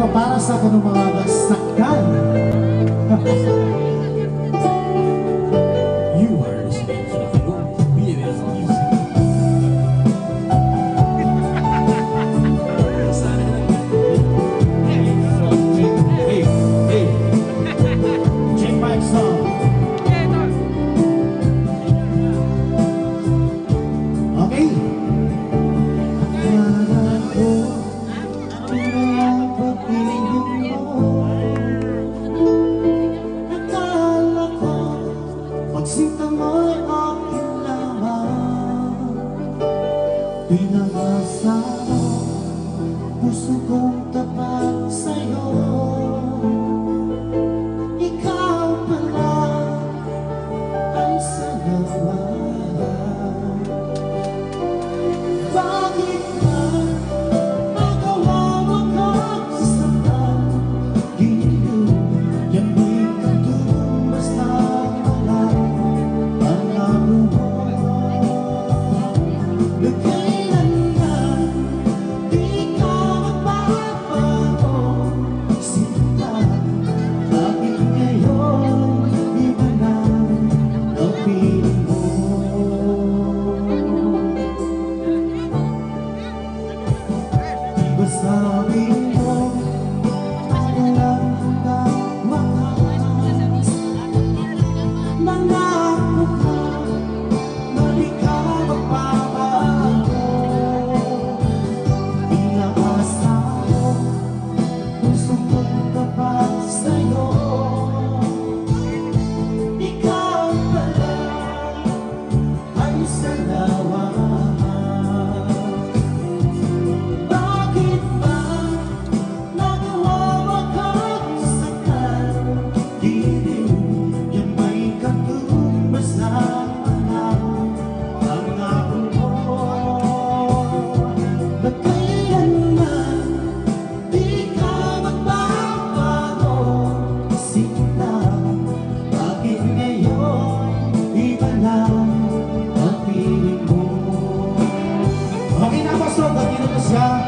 ko para sa kanong mga saktan. You are listening to the Filon BNS Music. Hey, hey. Check mic song. Okay. Pagsinta mo'y aking lamang, pinag-asa mo, puso kong tapat sa'yo. Ikaw pala ay salamat. Bakit ba nagawa mo kang sasaktan? Giliw, yan mo'y katumbas na sabi mo, walang wakas. Nangako ka na di ka magbabago. Pinag-asa mo, puso kong tapat sa'yo. Ikaw pala ay salamat.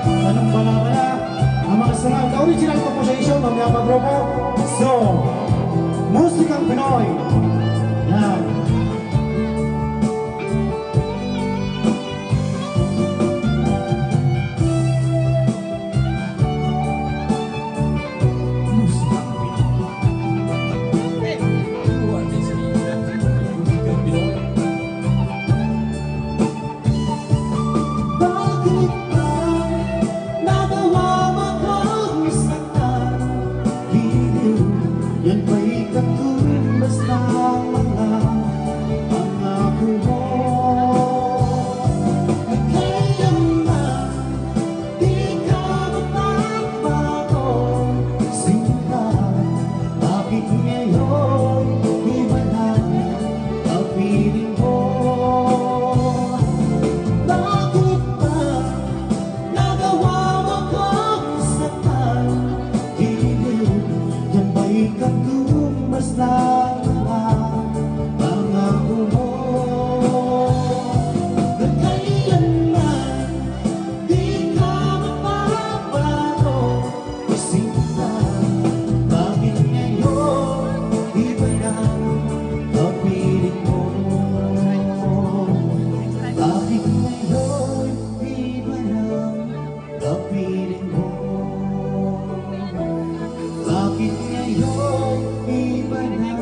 Anong bala-bala ang mga sarang na original composition ng mga grupo. So, Musikang Pinoy. Yan. Musikang Pinoy. You are listening to the Musikang Pinoy. Bakit ba nagawa mo kang saktan? Giliw, yan ba'y katumbas na mga pangako mo? Kaya man, di ka magbabago. Sinta, bakit ngayon iba na ang piling mo? Bakit ba nagawa mo kang saktan? Giliw, yan ba'y katumbas na pangako mo? Na kailanman di ka magbabago. Sinta, bakit ngayon iba na ang piling mo? Bakit ngayon iba na ang piling mo? Bakit ngayon iba na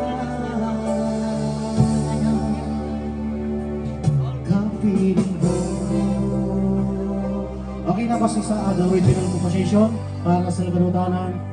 ang piling mo? Okay na ba sa other original composition para sa ganudanan?